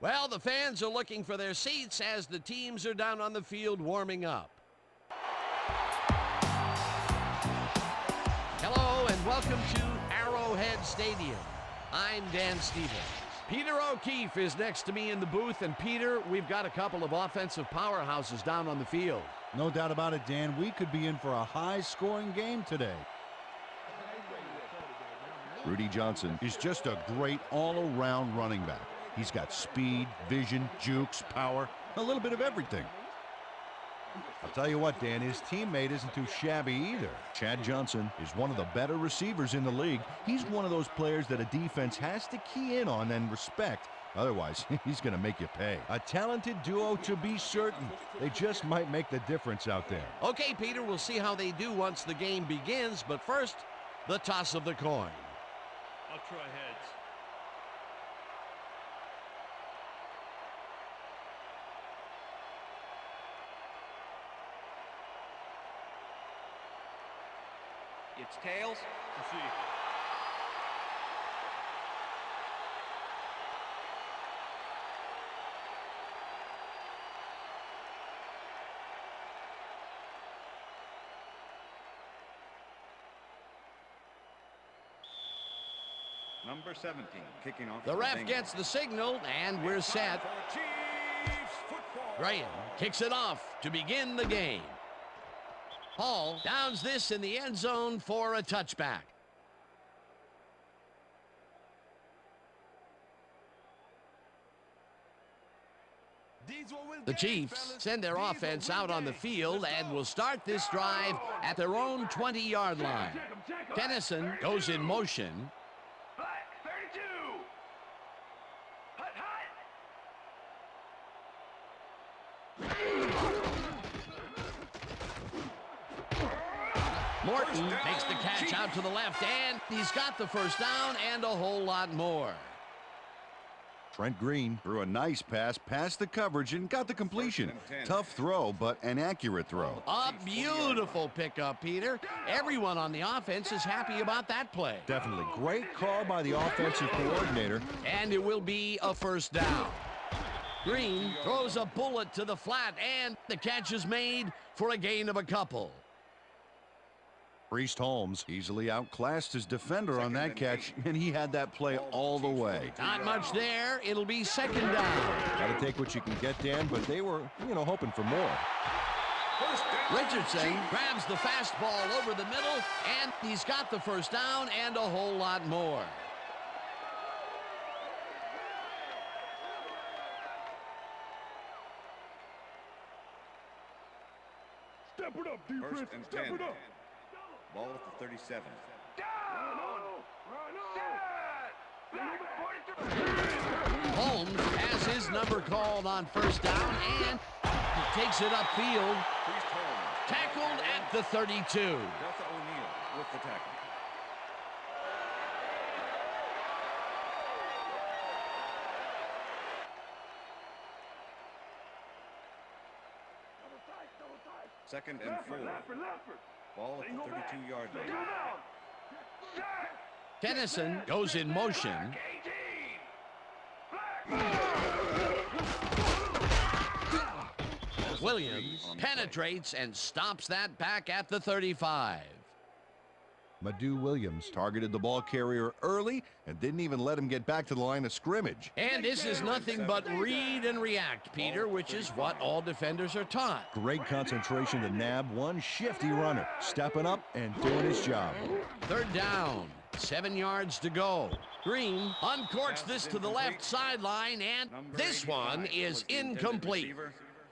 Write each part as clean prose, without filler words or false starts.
Well, the fans are looking for their seats as the teams are down on the field warming up. Hello and welcome to Arrowhead Stadium. I'm Dan Stevens. Peter O'Keefe is next to me in the booth, and Peter, we've got a couple of offensive powerhouses down on the field. No doubt about it, Dan. We could be in for a high-scoring game today. Rudy Johnson is just a great all-around running back. He's got speed, vision, jukes, power, a little bit of everything. I'll tell you what, Dan, his teammate isn't too shabby either. Chad Johnson is one of the better receivers in the league. He's one of those players that a defense has to key in on and respect. Otherwise, he's going to make you pay. A talented duo to be certain. They just might make the difference out there. Okay, Peter, we'll see how they do once the game begins, but first, the toss of the coin. I'll try heads. It's tails. We'll see. Number 17, kicking off. The ref gets the signal, and we're set. Graham kicks it off to begin the game. Hall downs this in the end zone for a touchback. The Chiefs send their offense out on the field and will start this drive at their own 20-yard line. Tennyson goes in motion. Morton takes the catch out to the left, and he's got the first down and a whole lot more. Trent Green threw a nice pass past the coverage and got the completion. Tough throw, but an accurate throw. A beautiful pickup, Peter. Everyone on the offense is happy about that play. Definitely. Great call by the offensive coordinator. And it will be a first down. Green throws a bullet to the flat, and the catch is made for a gain of a couple. Priest Holmes easily outclassed his defender on that catch, and he had that play all the way. Not much there. It'll be second down. Got to take what you can get, Dan, but they were, hoping for more. Richardson grabs the fastball over the middle, and he's got the first down and a whole lot more. Step it up, defense. Step it up. Ball at the 37. Holmes has his number called on first down, and he takes it upfield. Tackled at the 32. Delta O'Neal with the tackle. Second and 4. Ball at the 32-yard line. Tennyson goes in motion. Williams penetrates and stops that back at the 35. Madu Williams targeted the ball carrier early and didn't even let him get back to the line of scrimmage. And this is nothing but read and react, Peter, which is what all defenders are taught. Great concentration to nab one shifty runner, stepping up and doing his job. Third down, 7 yards to go. Green uncorks this to the left sideline, and this one is incomplete.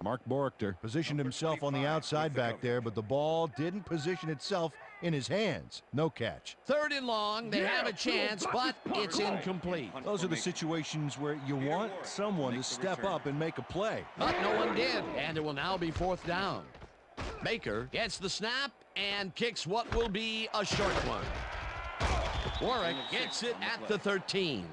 Mark Borchter positioned himself on the outside back there, but the ball didn't position itself in his hands. No catch. Third and long, they have a chance, but it's incomplete. Those are the situations where you want someone to step up and make a play. But no one did, and it will now be fourth down. Baker gets the snap and kicks what will be a short one. Warwick gets it at the 13.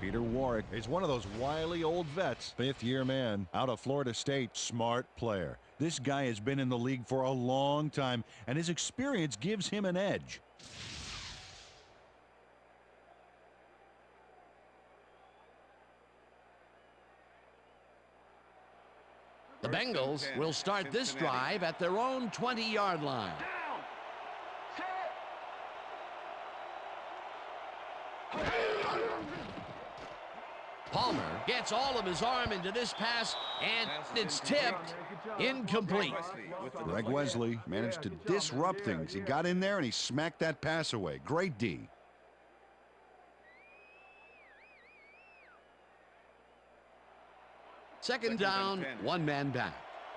Peter Warwick is one of those wily old vets. Fifth-year man out of Florida State. Smart player. This guy has been in the league for a long time, and his experience gives him an edge. The Bengals will start this drive at their own 20-yard line. Palmer gets all of his arm into this pass, and it's tipped incomplete. Greg Wesley managed to disrupt things. He got in there and he smacked that pass away. Great D. Second down, one man back.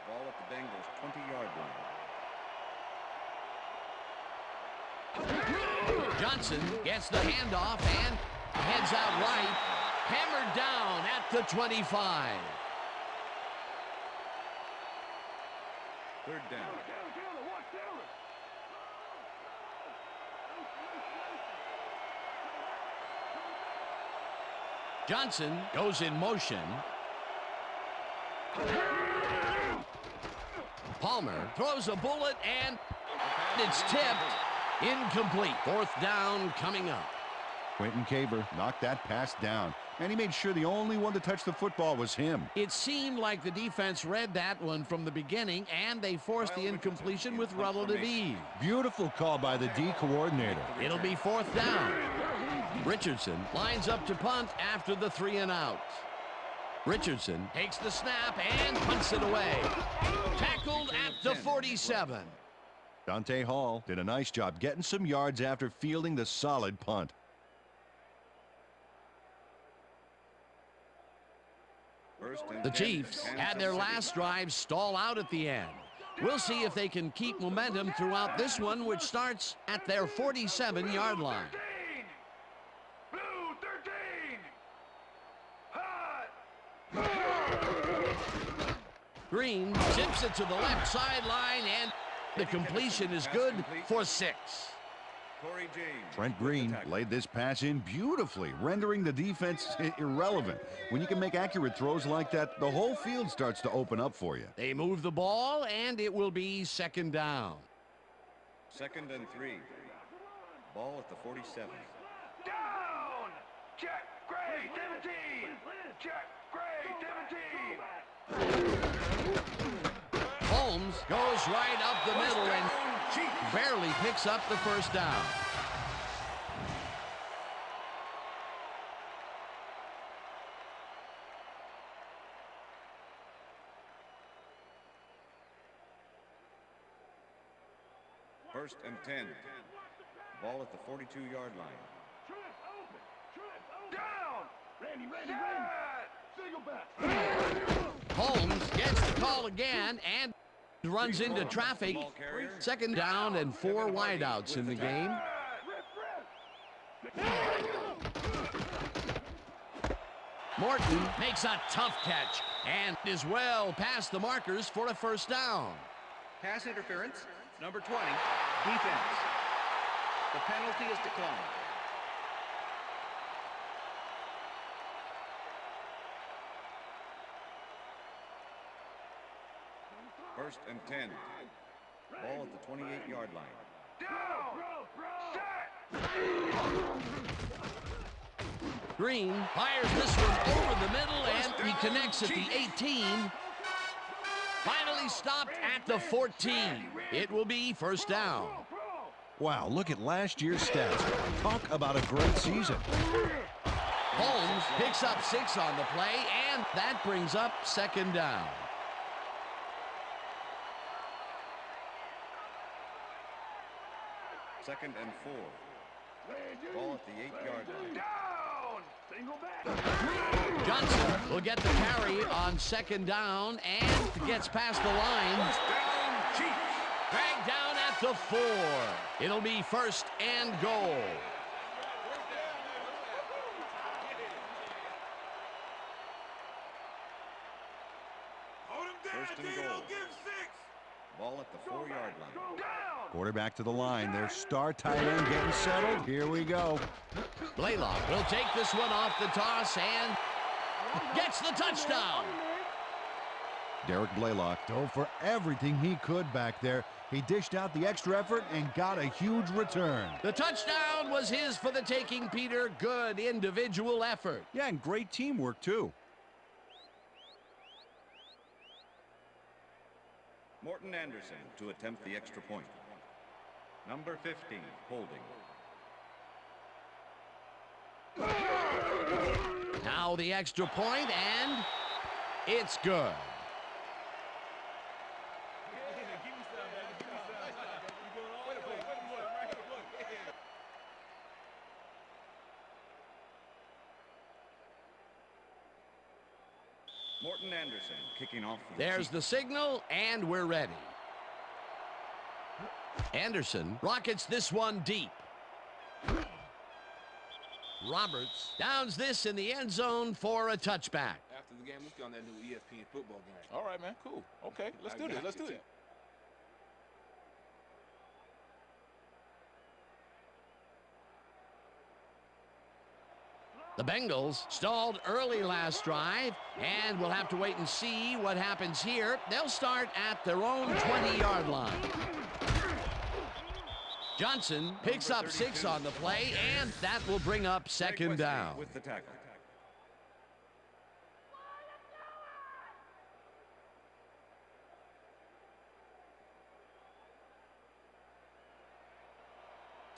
Ball at the Bengals 20-yard line. Johnson gets the handoff and heads out right. Hammered down at the 25. Third down. Johnson goes in motion. Palmer throws a bullet and it's tipped incomplete. Fourth down coming up. Quentin Caber knocked that pass down, and he made sure the only one to touch the football was him. It seemed like the defense read that one from the beginning, and they forced the incompletion with relative ease. Beautiful call by the D coordinator. It'll be fourth down. Richardson lines up to punt after the 3-and-out. Richardson takes the snap and punts it away. Tackled at the 47. Dante Hall did a nice job getting some yards after fielding the solid punt. The Chiefs had their last drive stall out at the end. We'll see if they can keep momentum throughout this one, which starts at their 47-yard line. Green tips it to the left sideline, and the completion is good for 6. Trent Green laid this pass in beautifully, rendering the defense irrelevant. When you can make accurate throws like that, the whole field starts to open up for you. They move the ball, and it will be second down. Second and 3. Ball at the 47. Down! Check, Gray, 17! Check, Gray, 17! Holmes goes right up the middle and barely picks up the first down. First and 10. Ball at the 42-yard line. Down! Randy! Single back! Holmes gets the call again and runs into traffic. Second down and 4 wideouts in the game. Morton makes a tough catch and is well past the markers for a first down. Pass interference, number 20, defense. The penalty is declined. First and 10. Ball at the 28-yard line. Green fires this one over the middle, and he connects at the 18. Finally stopped at the 14. It will be first down. Wow, look at last year's stats. Talk about a great season. Holmes picks up 6 on the play, and that brings up second down. Second and 4. Ball at the 8-yard line. Johnson will get the carry on second down and gets past the line. Dragged down at the 4. It'll be first and goal. First and goal. Ball at the 4-yard line. Quarterback to the line. Their star tight end getting settled. Here we go. Blaylock will take this one off the toss and gets the touchdown. Derek Blaylock dove for everything he could back there. He dished out the extra effort and got a huge return. The touchdown was his for the taking, Peter. Good individual effort. Yeah, and great teamwork, too. Morton Anderson to attempt the extra point. Number 15, holding. Now the extra point, and it's good. Morton Anderson kicking off. There's the signal, and we're ready. Anderson rockets this one deep. Roberts downs this in the end zone for a touchback. After the game, let's go on that new ESPN football game. All right, man. Cool. Okay, let's do this. Let's do it. The Bengals stalled early last drive, and we'll have to wait and see what happens here. They'll start at their own 20-yard line. Johnson picks up 6 on the play, and that will bring up second down. With the tackle.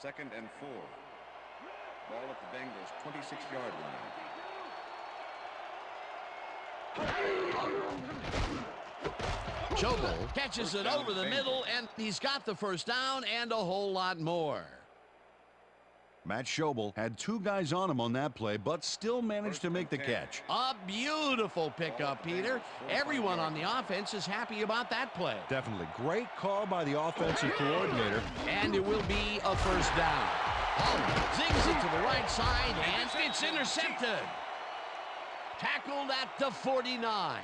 Second and 4. Ball at the Bengals' 26-yard line. Schobel catches it over the middle, and he's got the first down and a whole lot more. Matt Schobel had 2 guys on him on that play, but still managed to make the catch. A beautiful pickup, Peter. Everyone on the offense is happy about that play. Definitely. Great call by the offensive coordinator. And it will be a first down. Zings it to the right side, and it's intercepted. Tackled at the 49.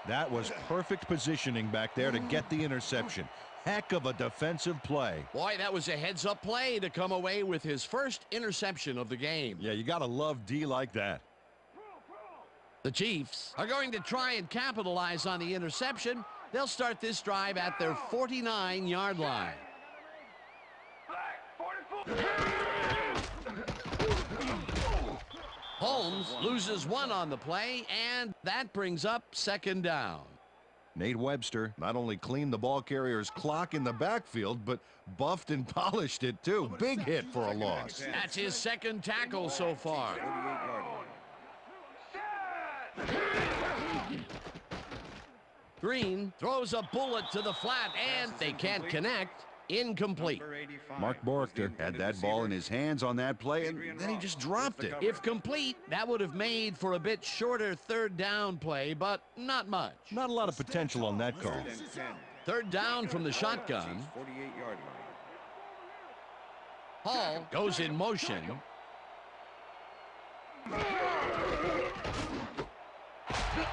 That was perfect positioning back there to get the interception. Heck of a defensive play. Boy, that was a heads-up play to come away with his first interception of the game. Yeah, you got to love D like that. The Chiefs are going to try and capitalize on the interception. They'll start this drive at their 49-yard line. Holmes loses 1 on the play, and that brings up second down. Nate Webster not only cleaned the ball carrier's clock in the backfield, but buffed and polished it too. Big hit for a loss. That's his second tackle so far. 48-yard line. Green throws a bullet to the flat, and they can't connect. Incomplete. Mark Borchter had that ball in his hands on that play, and then he just dropped it. If complete, that would have made for a bit shorter third down play, but not much. Not a lot of potential on that call. Third down from the shotgun. 48-yard line. Hall goes in motion.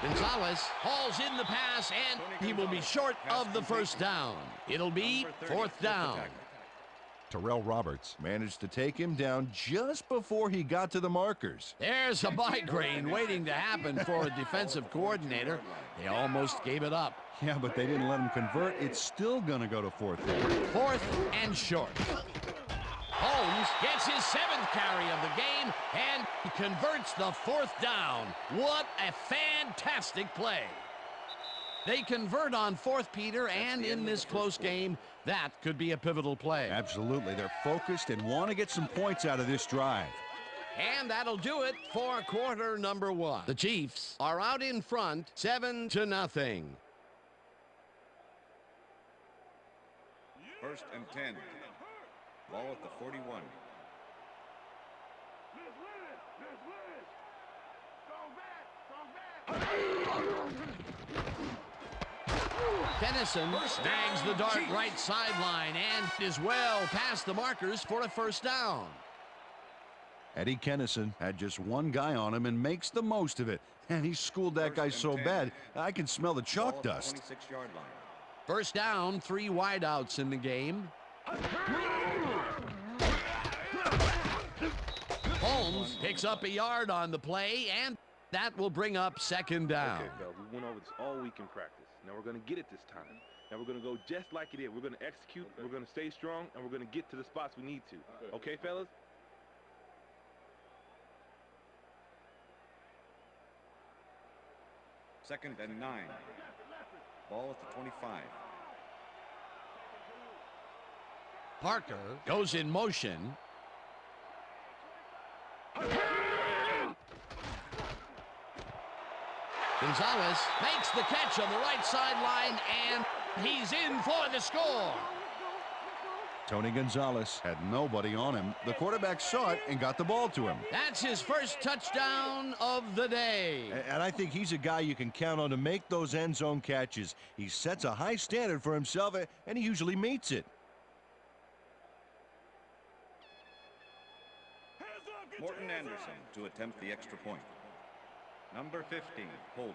Gonzalez hauls in the pass, and he will be short of the first down. It'll be fourth down. Terrell Roberts managed to take him down just before he got to the markers. There's a migraine waiting to happen for a defensive coordinator. They almost gave it up. Yeah, but they didn't let him convert. It's still going to go to fourth down. Fourth and short. Holmes gets his 7th carry of the game, and he converts the fourth down. What a fantastic play. They convert on fourth, Peter, and in this close game, that could be a pivotal play. Absolutely. They're focused and want to get some points out of this drive. And that'll do it for quarter number 1. The Chiefs are out in front, 7-0. First and 10. Ball at the 41. Tennyson snags the dart right sideline and is well past the markers for a first down. Eddie Kennison had just 1 guy on him and makes the most of it. And he schooled that guy so bad, I can smell the chalk dust. 26-yard line. First down, 3 wideouts in the game. Holmes picks up a yard on the play, and that will bring up second down. Okay, Phil, we went over this all week in practice. Now we're going to get it this time. Now we're going to go just like it is. We're going to execute, we're going to stay strong, and we're going to get to the spots we need to. Okay, fellas? Second and 9. Ball at the 25. Parker goes in motion. Gonzalez makes the catch on the right sideline, and he's in for the score. Tony Gonzalez had nobody on him. The quarterback saw it and got the ball to him. That's his first touchdown of the day. And I think he's a guy you can count on to make those end zone catches. He sets a high standard for himself, and he usually meets it. Morton Anderson to attempt the extra point. Number 15, holding.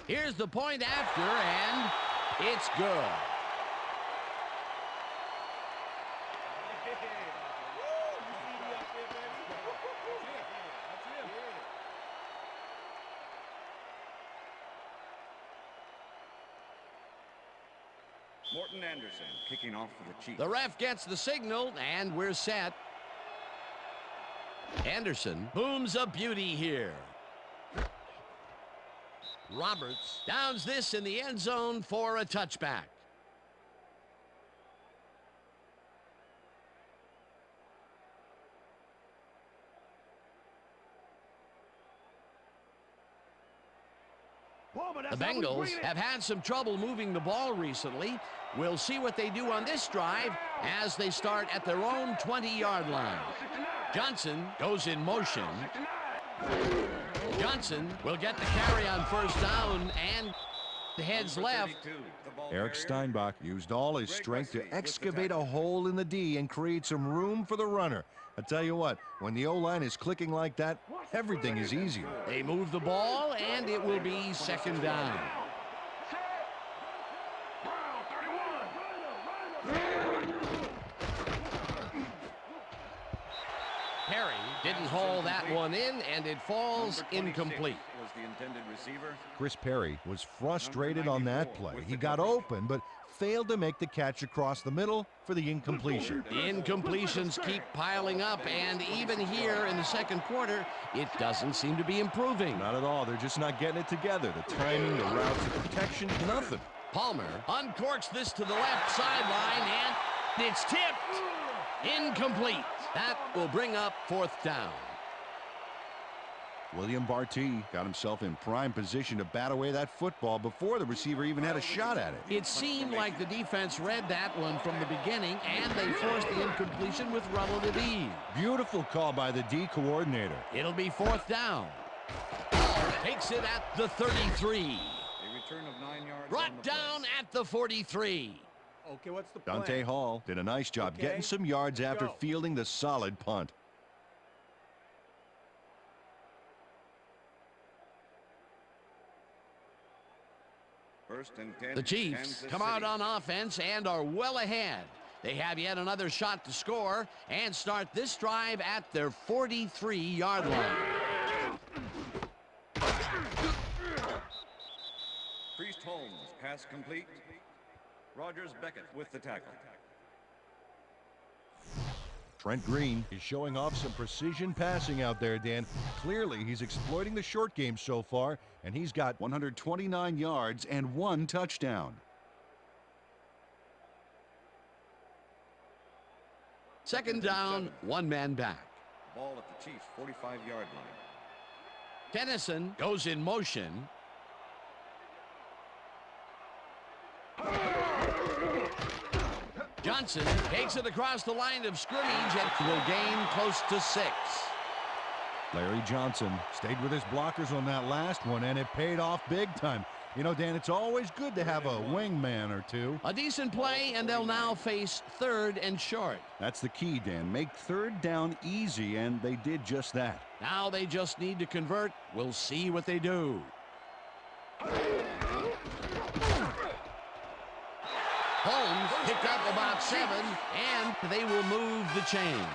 Here's the point after, and it's good. Morton Anderson kicking off for the Chiefs. The ref gets the signal, and we're set. Anderson booms a beauty here. Roberts downs this in the end zone for a touchback. The Bengals have had some trouble moving the ball recently. We'll see what they do on this drive as they start at their own 20-yard line. Johnson goes in motion. Johnson will get the carry on first down and heads left. Eric Steinbach used all his strength to excavate a hole in the D and create some room for the runner. I tell you what, when the O-line is clicking like that, everything is easier. They move the ball, and it will be second down. Perry didn't haul that one in, and it falls incomplete. Was the intended receiver. Chris Perry was frustrated on that play. He got open, but failed to make the catch across the middle for the incompletion. The incompletions keep piling up, and even here in the second quarter, it doesn't seem to be improving. Not at all. They're just not getting it together. The timing, the routes, the protection, nothing. Palmer uncorks this to the left sideline, and it's tipped. Incomplete. That will bring up fourth down. William Barty got himself in prime position to bat away that football before the receiver even had a shot at it. It seemed like the defense read that one from the beginning, and they forced the incompletion with relative ease. Beautiful call by the D coordinator. It'll be fourth down. Ball takes it at the 33. A return of 9 yards. Brought down at the 43. Okay, what's the plan? Dante Hall did a nice job Okay, getting some yards after go. fielding the solid punt. First and 10. The Chiefs Kansas come out City. on offense and are well ahead. They have yet another shot to score and start this drive at their 43-yard line. Priest Holmes, pass complete. Rogers Beckett with the tackle. Trent Green is showing off some precision passing out there, Dan. Clearly, he's exploiting the short game so far, and he's got 129 yards and 1 touchdown. Second down, one man back. Ball at the Chiefs' 45-yard line. Tennyson goes in motion. Johnson takes it across the line of scrimmage and will gain close to 6. Larry Johnson stayed with his blockers on that last one, and it paid off big time. You know, Dan, it's always good to have a wingman or two. A decent play, and they'll now face third and short. That's the key, Dan. Make third down easy, and they did just that. Now they just need to convert. We'll see what they do. Holmes picked up about 7, and they will move the chains.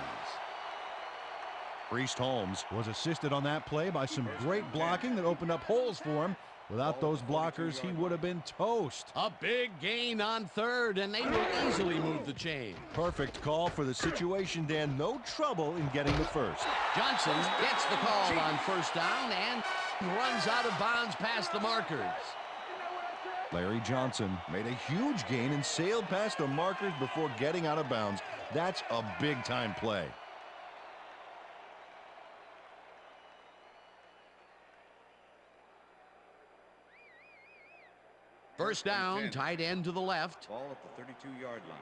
Priest Holmes was assisted on that play by some great blocking that opened up holes for him. Without those blockers, he would have been toast. A big gain on third, and they will easily move the chain. Perfect call for the situation, Dan. No trouble in getting the first. Johnson gets the call on first down, and runs out of bounds past the markers. Larry Johnson made a huge gain and sailed past the markers before getting out of bounds. That's a big-time play. First down, tight end to the left. Ball at the 32-yard line.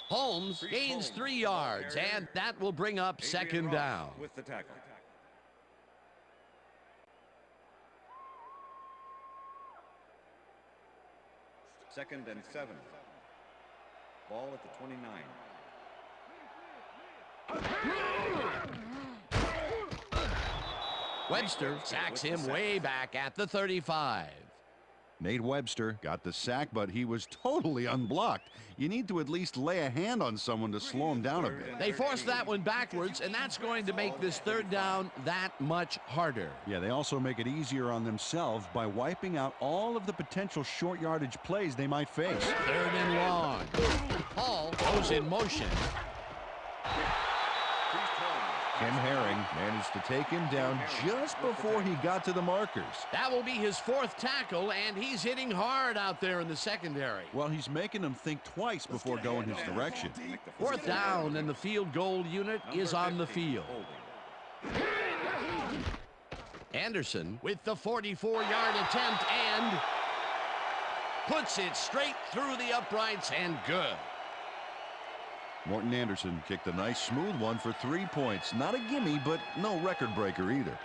Holmes gains 3 yards, and that will bring up second down. With the tackle. Second and 7. Ball at the 29. Webster sacks him way back at the 35. Nate Webster got the sack, but he was totally unblocked. You need to at least lay a hand on someone to slow him down a bit. They forced that one backwards, and that's going to make this third down that much harder. Yeah, they also make it easier on themselves by wiping out all of the potential short yardage plays they might face. Third and long. Hall goes in motion. Tim Herring managed to take him down just before he got to the markers. That will be his 4th tackle, and he's hitting hard out there in the secondary. Well, he's making them think twice before going his direction. 4th down, and the field goal unit is on the field. Anderson with the 44-yard attempt and puts it straight through the uprights and good. Morton Anderson kicked a nice smooth one for 3 points. Not a gimme, but no record breaker either.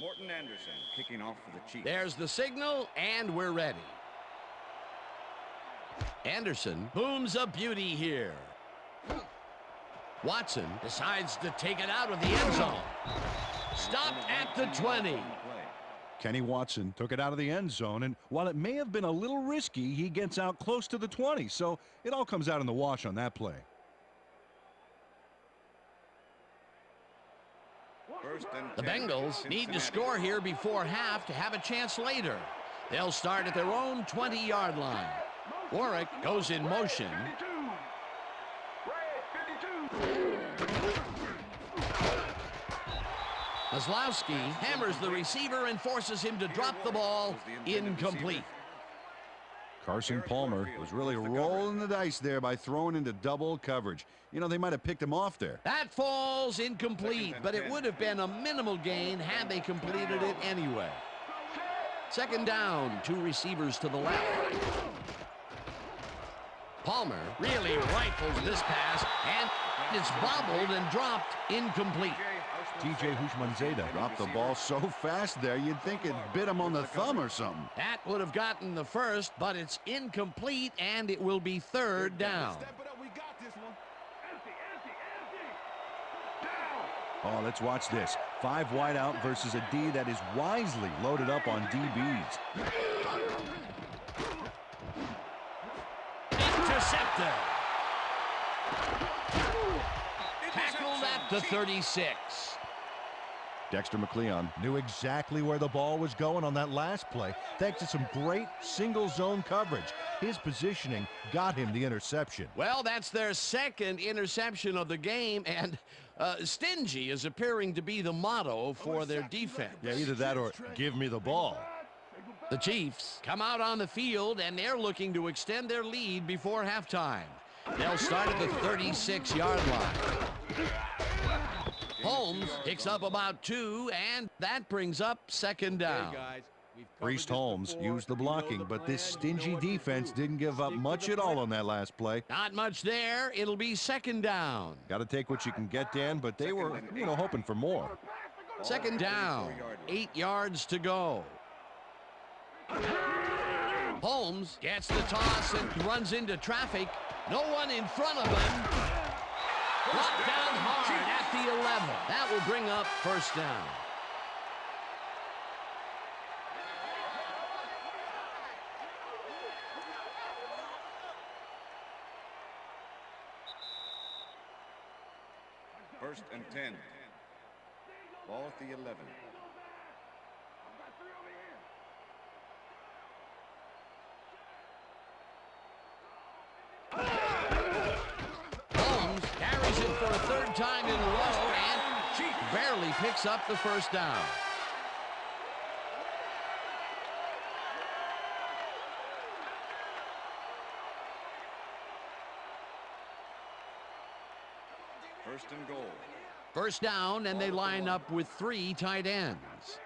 Morton Anderson kicking off for the Chiefs. There's the signal, and we're ready. Anderson booms a beauty here. Watson decides to take it out of the end zone. Stopped at the 20. Kenny Watson took it out of the end zone, and while it may have been a little risky, he gets out close to the 20, so it all comes out in the wash on that play. The Bengals need to score here before half to have a chance later. They'll start at their own 20-yard line. Warwick goes in motion. Maslowski hammers the receiver and forces him to drop the ball. Incomplete. Carson Palmer was really rolling the dice there by throwing into double coverage. You know, they might have picked him off there. That falls incomplete, but it would have been a minimal gain had they completed it anyway. Second down, 2 receivers to the left. Palmer really rifles this pass, and it's bobbled and dropped incomplete. TJ Houshmandzadeh dropped the ball so fast there, you'd think it bit him on the thumb or something. That would have gotten the first, but it's incomplete, and it will be third down. Oh, let's watch this. 5 wide out versus a D that is wisely loaded up on DBs. Intercepted. Tackled at the 36. Dexter McLeon knew exactly where the ball was going on that last play, thanks to some great single zone coverage. His positioning got him the interception. Well, that's their second interception of the game, and stingy is appearing to be the motto for their defense. Yeah, either that or give me the ball. The Chiefs come out on the field, and they're looking to extend their lead before halftime. They'll start at the 36-yard line. Holmes picks up about 2, and that brings up second down. Priest Holmes used the blocking, but this stingy defense didn't give up much at all on that last play. Not much there. It'll be second down. Got to take what you can get, Dan, but they were, hoping for more. Second down, 8 yards to go. Holmes gets the toss and runs into traffic. No one in front of him. Brought down hard at the 11. That will bring up first down. First and 10. Ball at the 11. tries it for a third time in a row and barely picks up the first down. First and goal. First down, and they line up with 3 tight ends.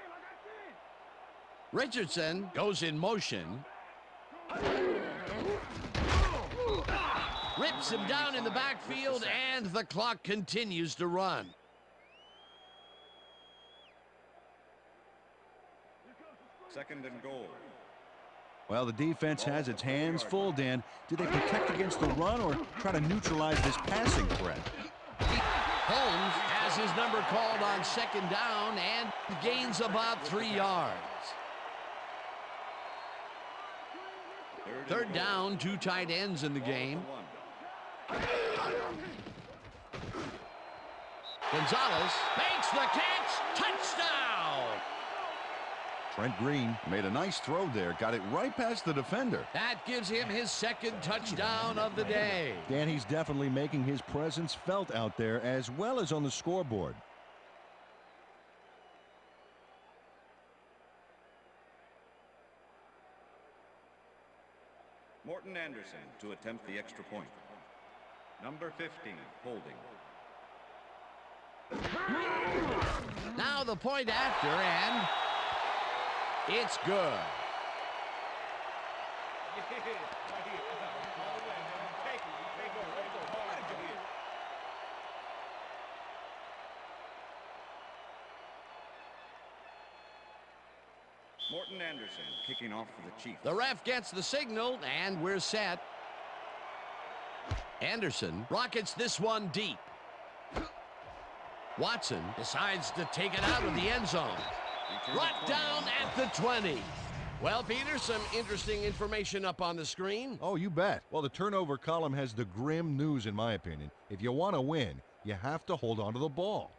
Richardson goes in motion. Rips him down in the backfield, and the clock continues to run. Second and goal. Well, the defense has its hands full, Dan. Do they protect against the run or try to neutralize this passing threat? Holmes has his number called on second down and gains about 3 yards. Third down, 2 tight ends in the game. Gonzalez makes the catch. Touchdown! Trent Green made a nice throw there. Got it right past the defender. That gives him his second touchdown of the day. Dan, he's definitely making his presence felt out there as well as on the scoreboard. Morton Anderson to attempt the extra point. Number 15, holding. Now the point after, and it's good. Morton Anderson kicking off for the Chiefs. The ref gets the signal, and we're set. Anderson rockets this one deep. Watson decides to take it out of the end zone. Brought down at the 20. Well, Peter, some interesting information up on the screen. Oh, you bet. Well, the turnover column has the grim news, in my opinion. If you want to win, you have to hold on to the ball.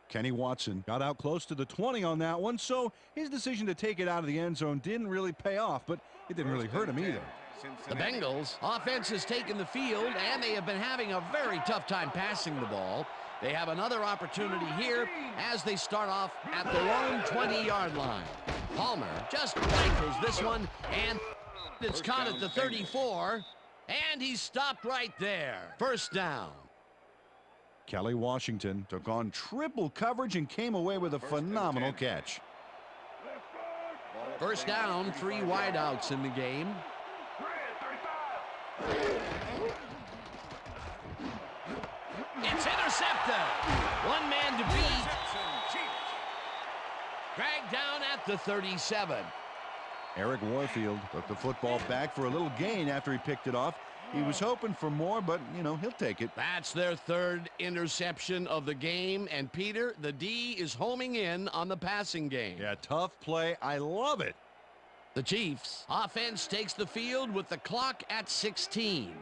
Kenny Watson got out close to the 20 on that one, so his decision to take it out of the end zone didn't really pay off, but it didn't really hurt him either. The Bengals offense has taken the field, and they have been having a very tough time passing the ball. They have another opportunity here as they start off at their own 20-yard line. Palmer just rifles this one, and it's caught at the 34, and he's stopped right there. First down. Kelly Washington took on triple coverage and came away with a phenomenal catch. First down, 3 wideouts in the game. It's intercepted. One man to beat. Dragged down at the 37. Eric Warfield took the football back for a little gain after he picked it off. He was hoping for more, but, you know, he'll take it. That's their third interception of the game. And, Peter, the D is homing in on the passing game. Yeah, tough play. I love it. The Chiefs offense takes the field with the clock at 16.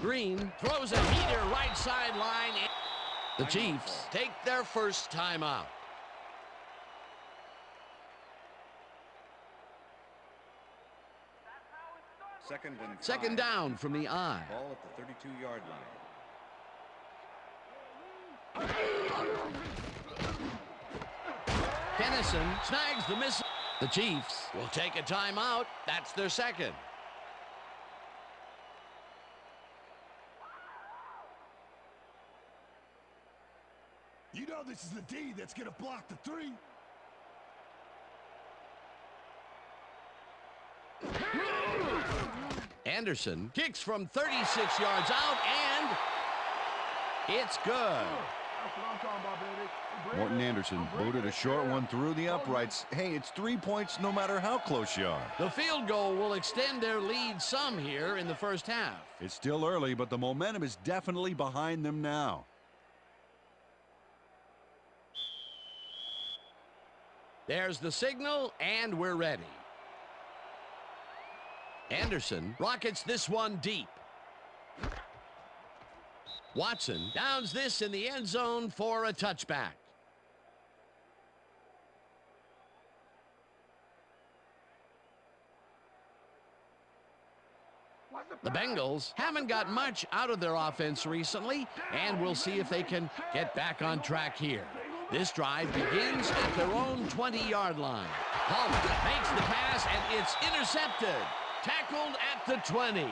Green throws a heater right sideline. The Chiefs take their first timeout. Second down from the I. Ball at the 32-yard line. Kennison snags the miss. The Chiefs will take a timeout. That's their second. You know this is the D that's going to block the 3. Anderson kicks from 36 yards out, and it's good. Morton Anderson booted a short one through the uprights. Hey, it's 3 points no matter how close you are. The field goal will extend their lead some here in the first half. It's still early, but the momentum is definitely behind them now. There's the signal, and we're ready. Anderson rockets this one deep. Watson downs this in the end zone for a touchback. The Bengals haven't got much out of their offense recently, and we'll see if they can get back on track here. This drive begins at their own 20-yard line. Palmer makes the pass, and it's intercepted. Tackled at the 20.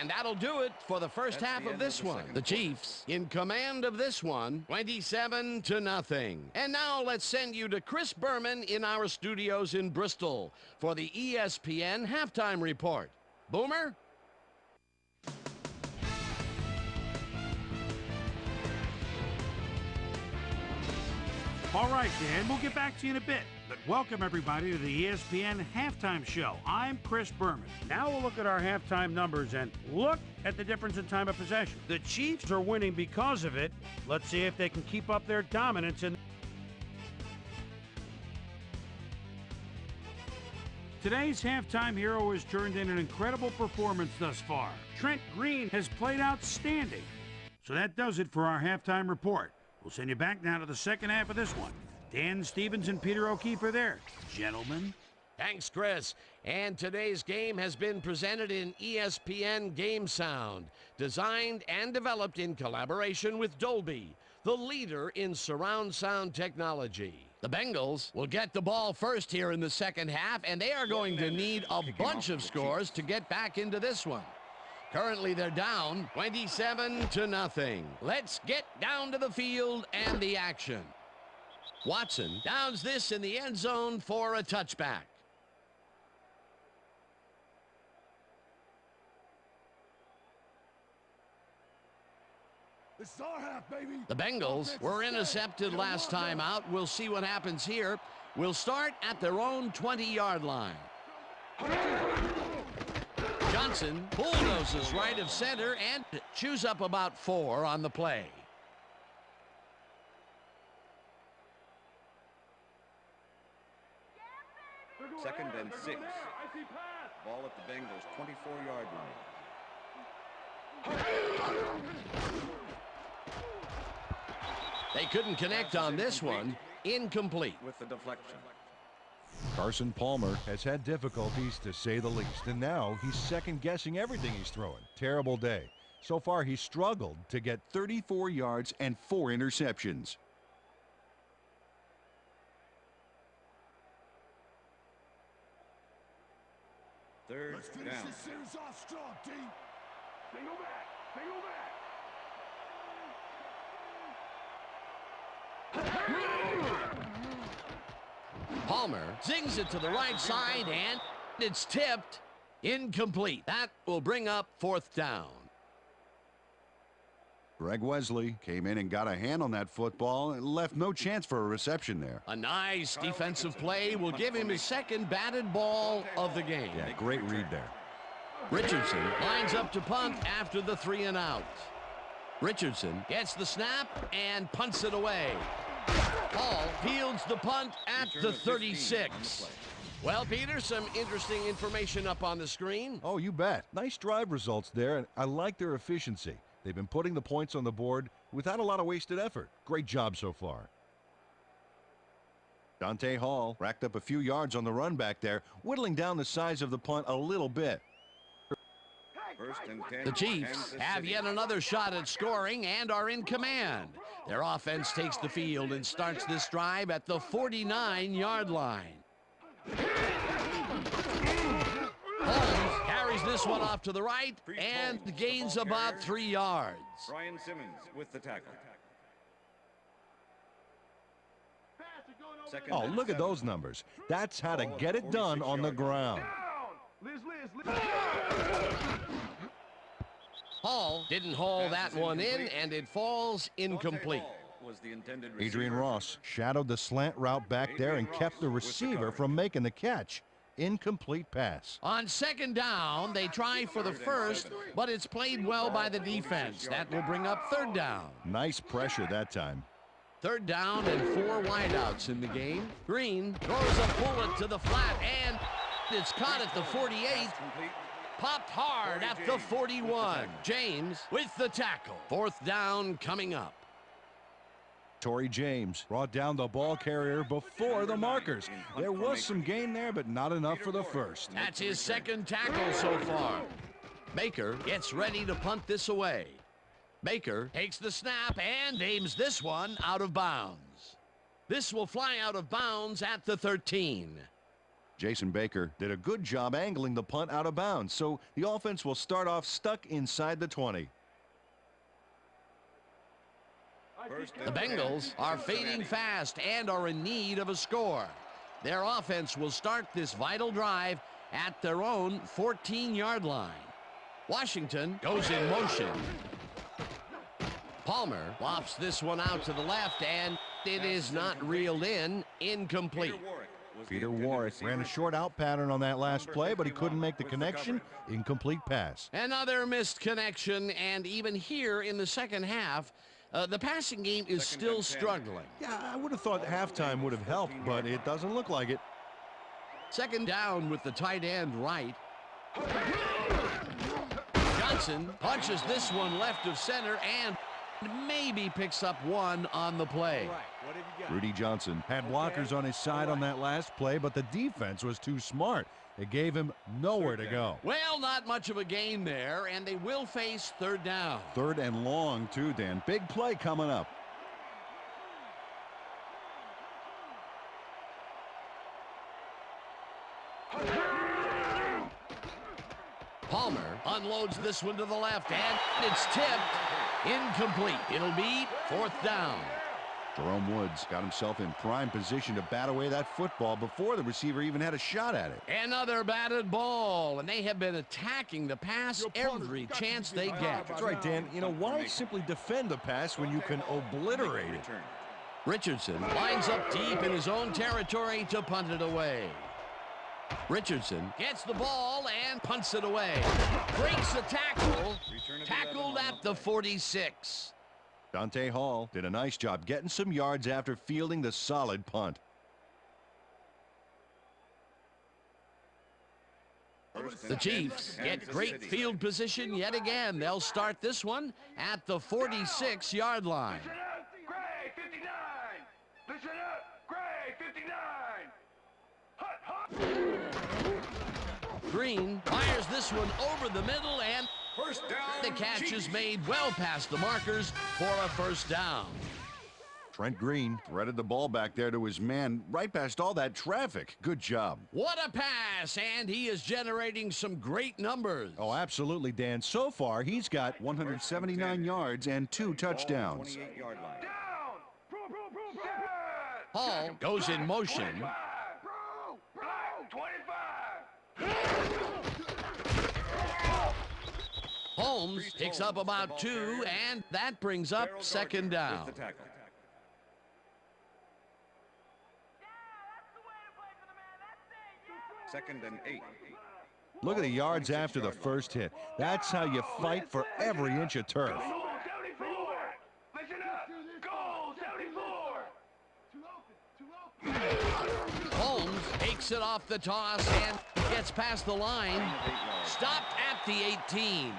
And that'll do it for the first half of this one. The Chiefs in command of this one, 27-0. And now let's send you to Chris Berman in our studios in Bristol for the ESPN halftime report. Boomer? All right, Dan, we'll get back to you in a bit. But welcome, everybody, to the ESPN Halftime Show. I'm Chris Berman. Now we'll look at our halftime numbers and look at the difference in time of possession. The Chiefs are winning because of it. Let's see if they can keep up their dominance in today's halftime hero has turned in an incredible performance thus far. Trent Green has played outstanding. So that does it for our halftime report. We'll send you back now to the second half of this one. Dan Stevens and Peter O'Keefe are there. Gentlemen. Thanks, Chris. And today's game has been presented in ESPN Game Sound, designed and developed in collaboration with Dolby, the leader in surround sound technology. The Bengals will get the ball first here in the second half, and they are going to need a bunch of scores to get back into this one. Currently, they're down 27-0. Let's get down to the field and the action. Watson downs this in the end zone for a touchback. This is our half, baby. The Bengals were intercepted last time out. We'll see what happens here. We'll start at their own 20-yard line. Johnson bulldozes right of center and chews up about 4 on the play. Second and 6. Ball at the Bengals' 24-yard line. They couldn't connect on this one. Incomplete. With the deflection. Carson Palmer has had difficulties, to say the least, and now he's second-guessing everything he's throwing. Terrible day. So far, he's struggled to get 34 yards and 4 interceptions. Third Let's finish down. this series off strong, team. Single back. Single back. Palmer zings it to the right side, and it's tipped. Incomplete. That will bring up 4th down. Greg Wesley came in and got a hand on that football and left no chance for a reception there. A nice defensive play will give him his second batted ball of the game. Yeah, great read there. Richardson lines up to punt after the 3 and out. Richardson gets the snap and punts it away. Hall fields the punt at the 36. Well, Peter, some interesting information up on the screen. Oh, you bet. Nice drive results there, and I like their efficiency. They've been putting the points on the board without a lot of wasted effort. Great job so far. Dante Hall racked up a few yards on the run back there, whittling down the size of the punt a little bit. First and 10. The Chiefs have yet another shot at scoring and are in command. Their offense takes the field and starts this drive at the 49-yard line. Holmes carries this one off to the right and gains about 3 yards. Ryan Simmons with the tackle. Second Oh, and look at 7. those numbers. That's how to get it done on the ground. Hall didn't haul that one in, and it falls incomplete. Was the intended Adrian receiver. Ross shadowed the slant route back there and kept the receiver from making the catch. Incomplete pass. On 2nd down, they try for the first, but it's played well by the defense. That will bring up 3rd down. Nice pressure that time. 3rd down and 4 wideouts in the game. Green throws a bullet to the flat, and it's caught at the 48. Complete. Popped hard at the 41. James with the tackle. 4th down coming up. Torrey James brought down the ball carrier before the markers. There was some gain there, but not enough for the first. That's his second tackle so far. Baker gets ready to punt this away. Baker takes the snap and aims this one out of bounds. This will fly out of bounds at the 13. Jason Baker did a good job angling the punt out of bounds, so the offense will start off stuck inside the 20. The Bengals are fading fast and are in need of a score. Their offense will start this vital drive at their own 14-yard line. Washington goes in motion. Palmer lofts this one out to the left, and it is not reeled in. Incomplete. Peter Warrick ran a short out pattern on that last play, but he couldn't make the connection. Incomplete pass. Another missed connection, and even here in the second half, the passing game is still struggling. Yeah, I would have thought halftime would have helped, but it doesn't look like it. Second down with the tight end right. Johnson punches this one left of center and maybe picks up one on the play. Rudy Johnson had blockers on his side on that last play, but the defense was too smart. It gave him nowhere to go. Well, not much of a gain there, and they will face third down. Third and long, too, Dan. Big play coming up. Palmer unloads this one to the left, and it's tipped. Incomplete. It'll be fourth down. Jerome Woods got himself in prime position to bat away that football before the receiver even had a shot at it. Another batted ball, and they have been attacking the pass every chance they get. That's right, Dan. You know, why simply defend the pass when you can obliterate it? Richardson lines up deep in his own territory to punt it away. Richardson gets the ball and punts it away. Breaks the tackle. Tackled at the 46. Dante Hall did a nice job getting some yards after fielding the solid punt. The Chiefs get great field position yet again. They'll start this one at the 46-yard line. Gray 59. Listen up. Gray 59. Green fires this one over the middle, and First down. the catch is made well past the markers for a first down. Trent Green threaded the ball back there to his man right past all that traffic. Good job. What a pass, and he is generating some great numbers. Oh, absolutely, Dan. So far, he's got 179 yards and 2 touchdowns. 28-yard line. Hall goes in motion. 25. Holmes picks up about 2, and that brings up second down. With the tackle. Second and 8. Look at the yards after the first hit. That's how you fight for every inch of turf. Goal 74. Listen up. Goal 74. Holmes takes it off the toss and gets past the line. Stopped at the 18.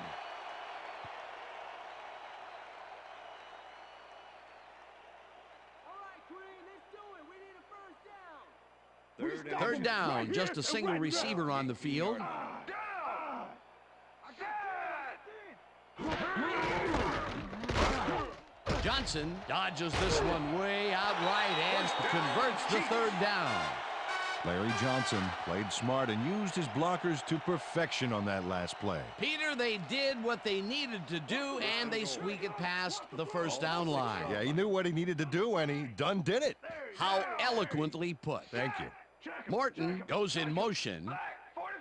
Third down, just a single receiver on the field. Johnson dodges this one way out right and converts the third down. Larry Johnson played smart and used his blockers to perfection on that last play. Peter, they did what they needed to do, and they squeak it past the first down line. Yeah, he knew what he needed to do, and he done did it. How eloquently put. Thank you. Morton goes in motion. 44.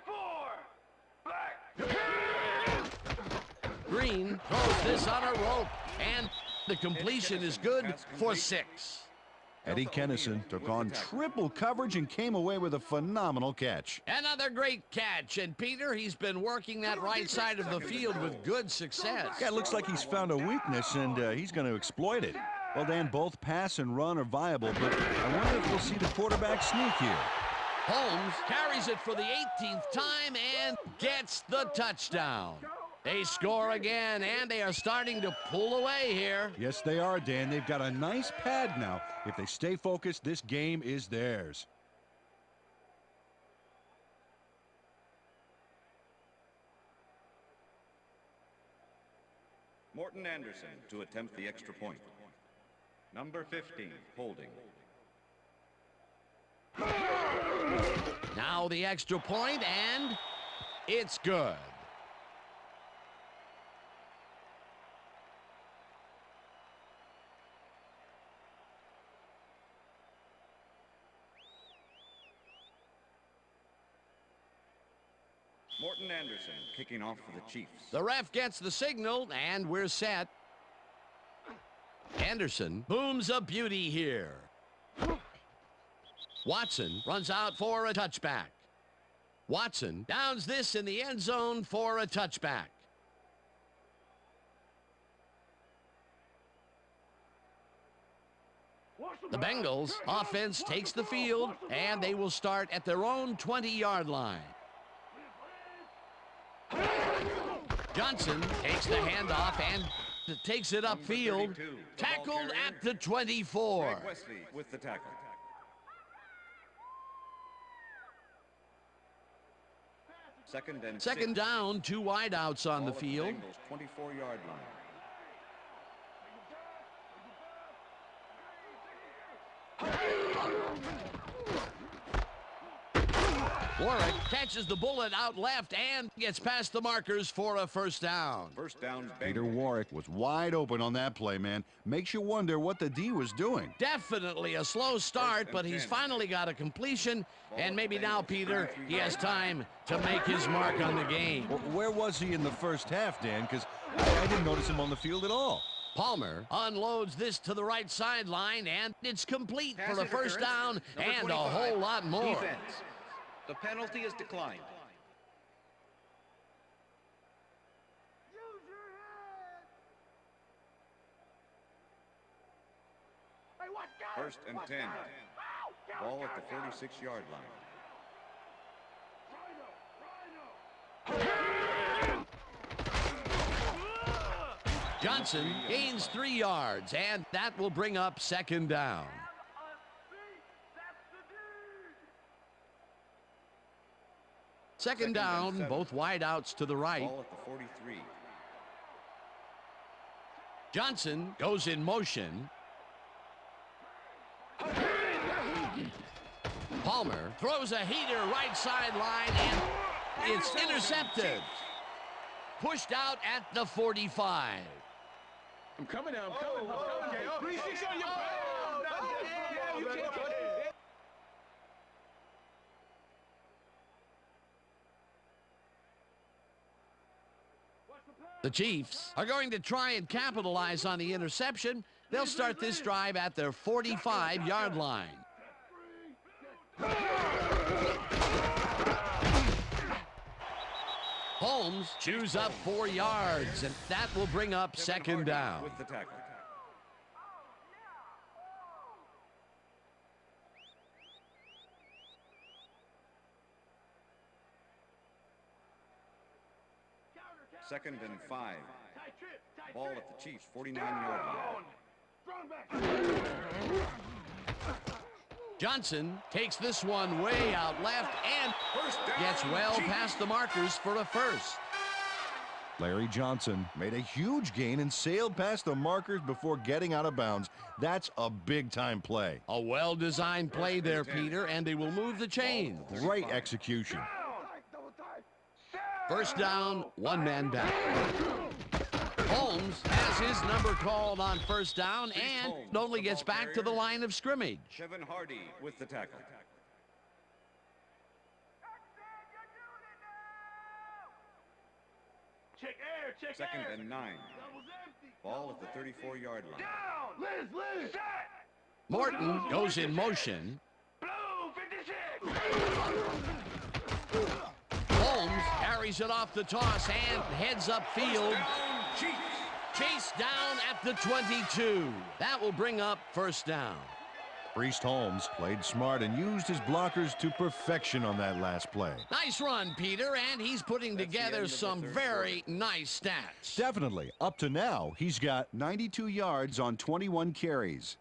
Green throws this on a rope, and the completion is good for 6. Eddie Kennison took on triple coverage and came away with a phenomenal catch. Another great catch, and Peter, he's been working that right side of the field with good success. Yeah, it looks like he's found a weakness, and he's going to exploit it. Well, Dan, both pass and run are viable, but I wonder if we'll see the quarterback sneak here. Holmes carries it for the 18th time and gets the touchdown. They score again, and they are starting to pull away here. Yes, they are, Dan. They've got a nice pad now. If they stay focused, this game is theirs. Morton Anderson to attempt the extra point. Number 15, holding. Now the extra point, and it's good. Morton Anderson kicking off for the Chiefs. The ref gets the signal, and we're set. Anderson booms a beauty here. Watson runs out for a touchback. Watson downs this in the end zone for a touchback. The Bengals offense takes the field, and they will start at their own 20-yard line. Johnson takes the handoff and takes it upfield. Tackled at the 24. Greg Wesley with the tackle. Second down, 2 wideouts on the field. Bengals 24-yard line. Warwick catches the bullet out left and gets past the markers for a first down. First down, Peter Bengals. Warwick was wide open on that play, man. Makes you wonder what the D was doing. Definitely a slow start, but he's finally got a completion. And maybe now, Peter, he has time to make his mark on the game. Well, where was he in the first half, Dan? Because I didn't notice him on the field at all. Palmer unloads this to the right sideline, and it's complete Pass for a first down interference. and Number a 25, whole lot more. Defense. The penalty is declined. First and 10. Ball at the 46-yard line. Johnson gains 3 yards, and that will bring up second down. Second down, both wideouts to the right. Ball at the 43. Johnson goes in motion. Palmer throws a heater right sideline, and it's intercepted. Pushed out at the 45. I'm coming now. I'm coming. Okay. 3-6 on your The Chiefs are going to try and capitalize on the interception. They'll start this drive at their 45-yard line. Holmes chews up 4 yards, and that will bring up second down. With the tackle. Second and 5. Ball at the Chiefs' 49-yard line. Johnson takes this one way out left and gets well past the markers for a first. Larry Johnson made a huge gain and sailed past the markers before getting out of bounds. That's a big-time play. A well-designed play there, Peter, and they will move the chains. Great execution. First down, 1 man back. Holmes has his number called on first down and only gets back to the line of scrimmage. Kevin Hardy with the tackle. Second and 9. Ball at the 34-yard line. Morton goes in motion. Holmes carries it off the toss and heads upfield. Chase down at the 22. That will bring up first down. Priest Holmes played smart and used his blockers to perfection on that last play. Nice run, Peter, and he's putting together some very nice stats. Definitely. Up to now, he's got 92 yards on 21 carries.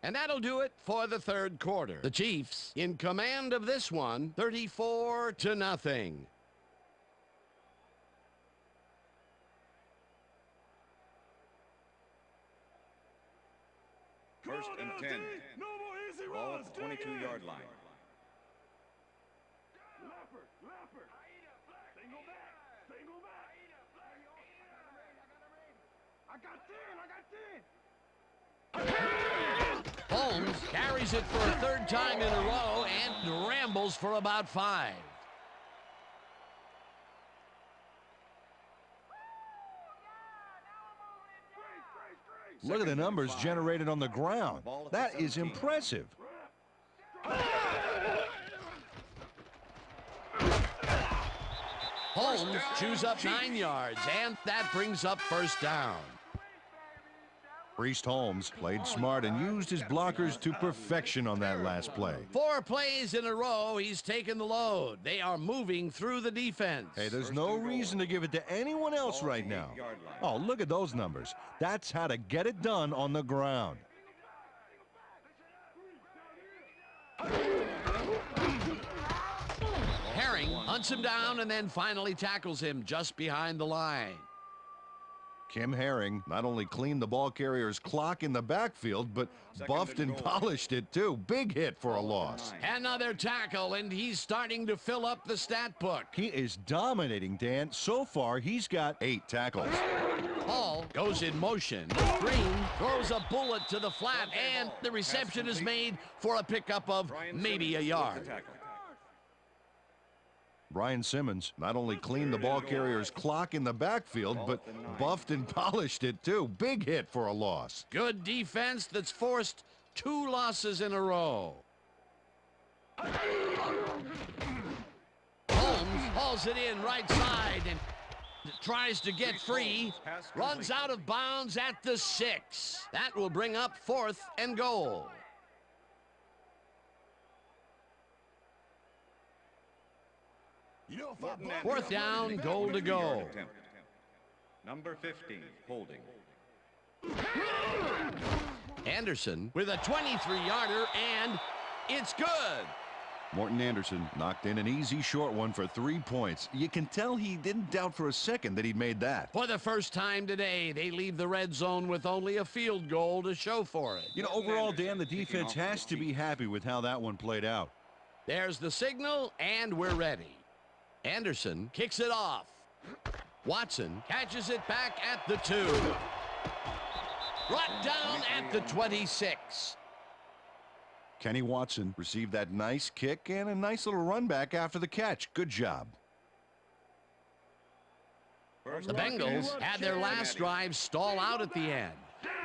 And that'll do it for the third quarter. The Chiefs in command of this one, 34-0. First and 10. No more easy Ball runs. at the 22-yard line. Leopard. Single back. I got 10. Holmes carries it for a third time in a row and rambles for about 5. Look at the numbers generated on the ground. That is impressive. Holmes chews up 9 yards, and that brings up first down. Priest Holmes played smart and used his blockers to perfection on that last play. 4 plays in a row, he's taken the load. They are moving through the defense. Hey, there's no reason to give it to anyone else right now. Oh, look at those numbers. That's how to get it done on the ground. Herring hunts him down and then finally tackles him just behind the line. Kim Herring not only cleaned the ball carrier's clock in the backfield, but buffed and polished it too. Big hit for a loss. Another tackle, and he's starting to fill up the stat book. He is dominating, Dan. So far, he's got 8 tackles. Hall goes in motion. Green throws a bullet to the flat, and the reception is made for a pickup of maybe a yard. Brian Simmons not only cleaned the ball carrier's clock in the backfield, but buffed and polished it too. Big hit for a loss. Good defense that's forced 2 losses in a row. Holmes hauls it in right side and tries to get free. Runs out of bounds at the 6. That will bring up 4th and goal. You know, if I block 4th down, goal to go. Number 15, holding. Anderson with a 23-yarder, and it's good. Morton Anderson knocked in an easy short one for 3 points. You can tell he didn't doubt for a second that he'd made that. For the first time today, they leave the red zone with only a field goal to show for it. You know, overall, Dan, the defense has to be happy with how that one played out. There's the signal, and we're ready. Anderson kicks it off. Watson catches it back at the 2. Brought down at the 26. Kenny Watson received that nice kick and a nice little run back after the catch. Good job. The Bengals had their last drive stall out at the end.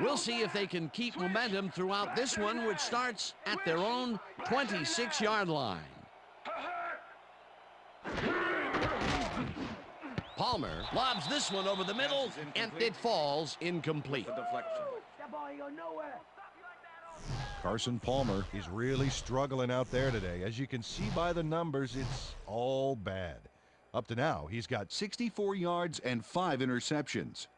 We'll see if they can keep momentum throughout this one, which starts at their own 26-yard line. Palmer lobs this one over the middle, and it falls incomplete. The deflection. Carson Palmer is really struggling out there today. As you can see by the numbers, it's all bad. Up to now, he's got 64 yards and 5 interceptions.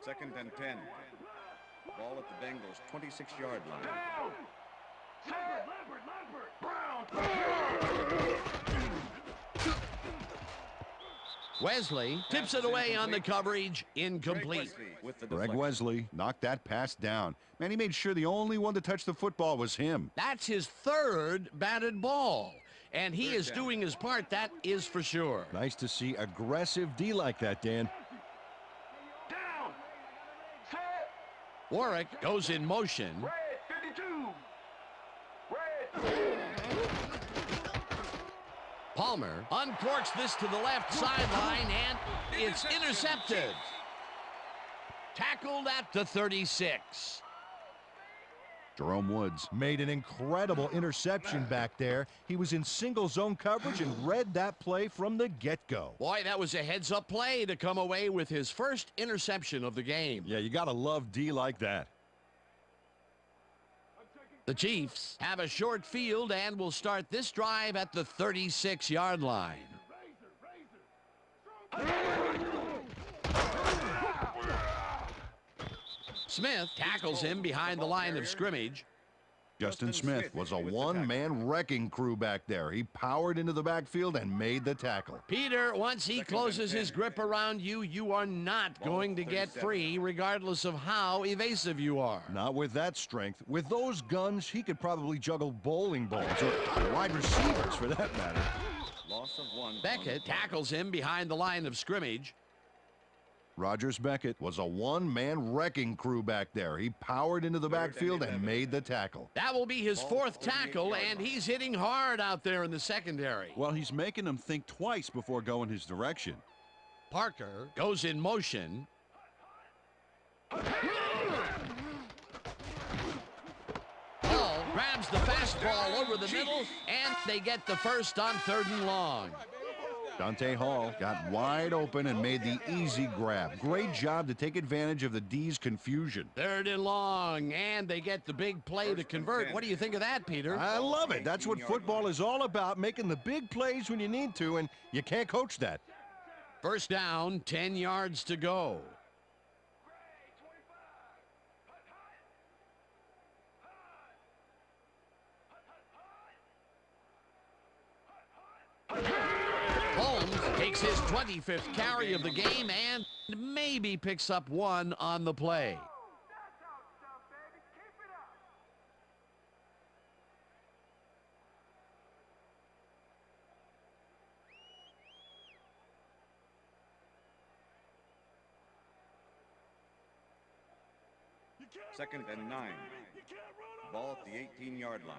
Second and 10. Ball at the Bengals' 26-yard line. Wesley tips it away on the coverage, incomplete. Greg Wesley knocked that pass down. Man, he made sure the only one to touch the football was him. That's his 3rd batted ball, and he is doing his part, that is for sure. Nice to see aggressive D like that, Dan. Warwick goes in motion. Palmer uncorks this to the left sideline, and it's intercepted. Tackled at the 36. Jerome Woods made an incredible interception back there. He was in single zone coverage and read that play from the get-go. Boy, that was a heads-up play to come away with his first interception of the game. Yeah, you got to love D like that. The Chiefs have a short field and will start this drive at the 36-yard line. Smith tackles him behind the line of scrimmage. Justin Smith was a one-man wrecking crew back there. He powered into the backfield and made the tackle. Peter, once he closes his grip around you, you are not going to get free, regardless of how evasive you are. Not with that strength. With those guns, he could probably juggle bowling balls, or wide receivers for that matter. Loss of 1. Beckett tackles him behind the line of scrimmage. Rogers Beckett was a one-man wrecking crew back there. He powered into the backfield and made the tackle. That will be his fourth tackle, and he's hitting hard out there in the secondary. Well, he's making them think twice before going his direction. Parker goes in motion. Hall grabs the fastball over the middle, and they get the first on 3rd and long. Dante Hall got wide open and made the easy grab. Great job to take advantage of the D's confusion. 3rd and long, and they get the big play to convert. What do you think of that, Peter? I love it. That's what football is all about, making the big plays when you need to, and you can't coach that. First down, 10 yards to go. Holmes takes his 25th carry of the game and maybe picks up one on the play. Second and 9. Ball at the 18-yard line.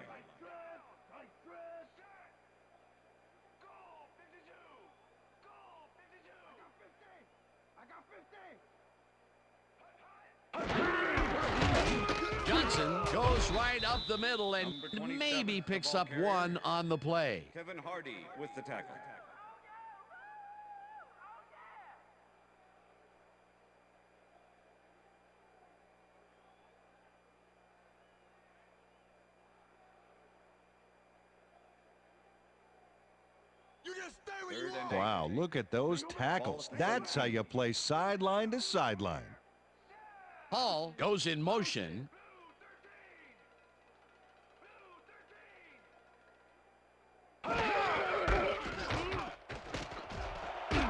Johnson goes right up the middle and maybe picks up one on the play. Kevin Hardy with the tackle. Wow, look at those tackles. That's how you play sideline to sideline. Hall goes in motion.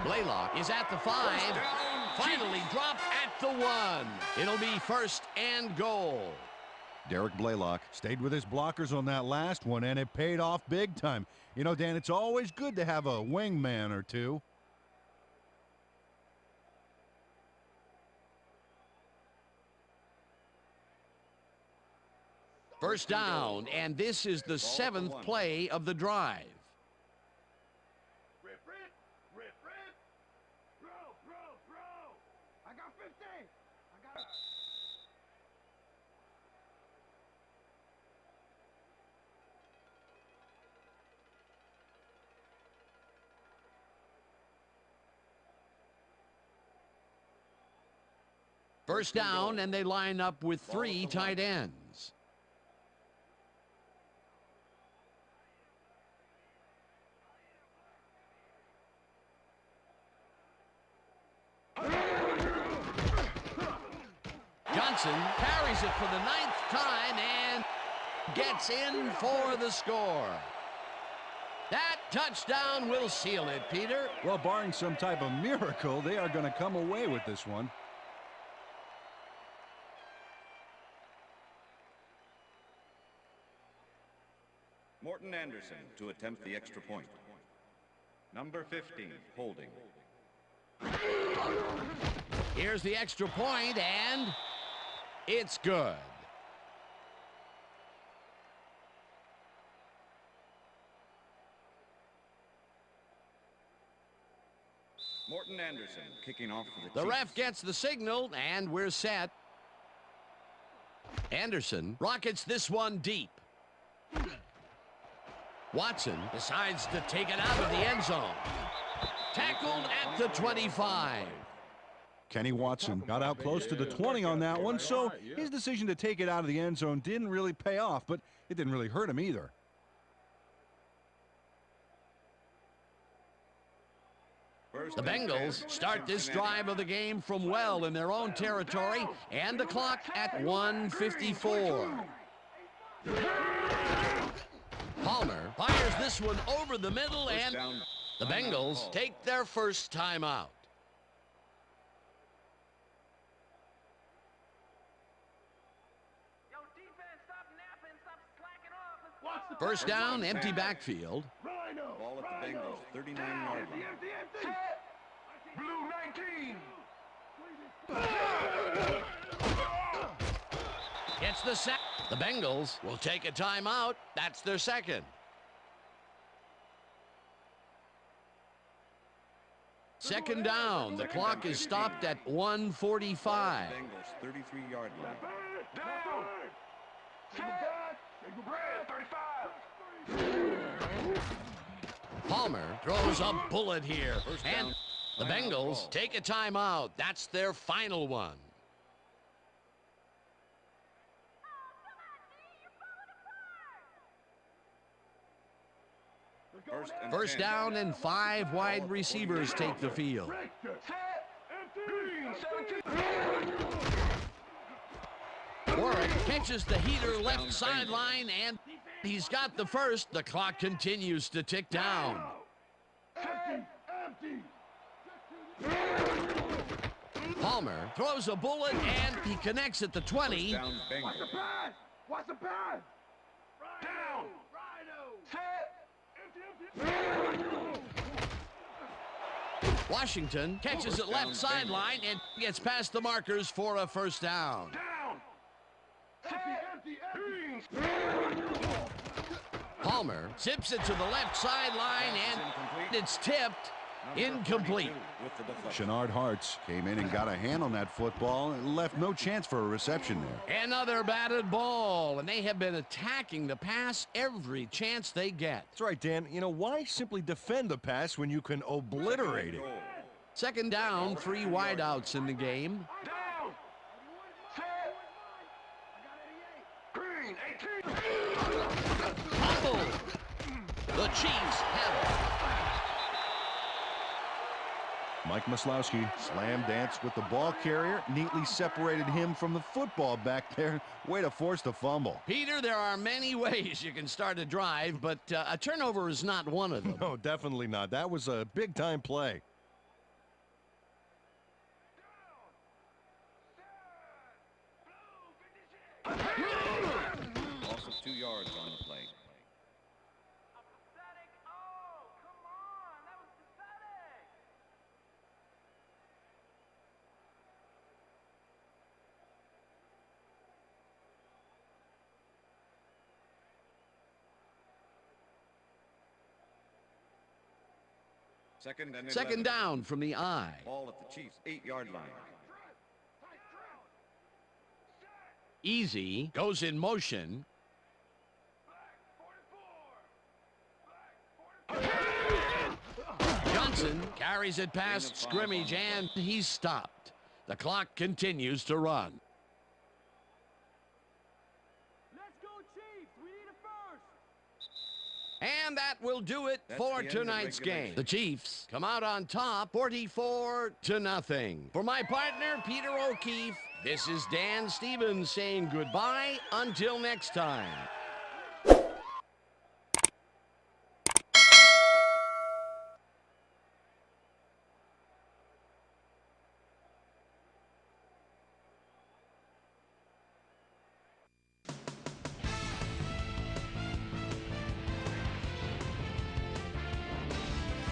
Blaylock is at the 5. Finally dropped at the 1. It'll be 1st and goal. Derek Blaylock stayed with his blockers on that last one, and it paid off big time. You know, Dan, it's always good to have a wingman or two. First down, and this is the 7th play of the drive. First down, and they line up with 3 tight ends. Johnson carries it for the 9th time and gets in for the score. That touchdown will seal it, Peter. Well, barring some type of miracle, they are going to come away with this one. Morton Anderson to attempt the extra point. Number 15, holding. Here's the extra point, and it's good. Morton Anderson kicking off for the The Chiefs. ref gets the signal, and we're set. Anderson rockets this one deep. Watson decides to take it out of the end zone. Tackled at the 25. Kenny Watson got out close to the 20 on that one, so his decision to take it out of the end zone didn't really pay off, but it didn't really hurt him either. The Bengals start this drive of the game from well in their own territory, and the clock at 1:54. Palmer fires this one over the middle, and the Bengals take their first timeout. First down, empty backfield. Ball at the Bengals, 39-yard line. Blue 19. Gets the sack. The Bengals will take a timeout. That's their second. Second down. The clock is stopped at 1:45. Bengals, 33-yard line. Down. Palmer throws a bullet here. And the Bengals take a timeout. That's their final one. First down and 5 wide receivers take the field. Warwick catches the heater left sideline, and he's got the first. The clock continues to tick down. Palmer throws a bullet, and he connects at the 20. Watch the pass. Down. Washington catches it left sideline and gets past the markers for a first down. Palmer zips it to the left sideline, and it's tipped. Incomplete. Shenard Hartz came in and got a hand on that football and left no chance for a reception there. Another batted ball, and they have been attacking the pass every chance they get. That's right, Dan. You know, why simply defend the pass when you can obliterate it? Second down, 3 wideouts in the game. Fumble. The Chiefs have it. Mike Maslowski slam dance with the ball carrier, neatly separated him from the football back there. Way to force the fumble. Peter, there are many ways you can start a drive, but a turnover is not one of them. No, definitely not. That was a big-time play. Loss of 2 yards on the play. Second down from the eye. Ball at the Chiefs' 8-yard line. Easy goes in motion. Johnson carries it past scrimmage, and he's stopped. The clock continues to run. And that will do it for tonight's game. The Chiefs come out on top, 44-0. For my partner, Peter O'Keefe, this is Dan Stevens saying goodbye until next time.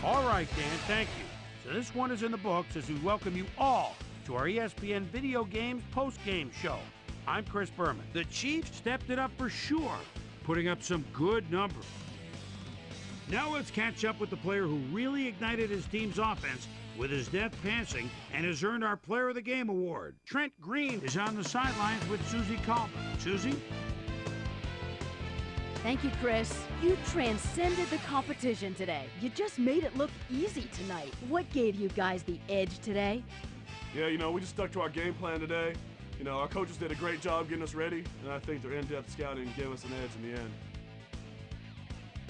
All right, Dan, thank you. So this one is in the books as we welcome you all to our ESPN Video Games post-game show. I'm Chris Berman. The Chiefs stepped it up for sure, putting up some good numbers. Now let's catch up with the player who really ignited his team's offense with his deft passing and has earned our Player of the Game award. Trent Green is on the sidelines with Susie Kalba. Susie? Thank you, Chris. You transcended the competition today. You just made it look easy tonight. What gave you guys the edge today? Yeah, you know, we just stuck to our game plan today. You know, our coaches did a great job getting us ready, and I think their in-depth scouting gave us an edge in the end.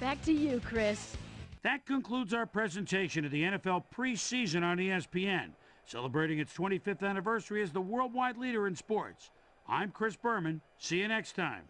Back to you, Chris. That concludes our presentation of the NFL preseason on ESPN, celebrating its 25th anniversary as the worldwide leader in sports. I'm Chris Berman. See you next time.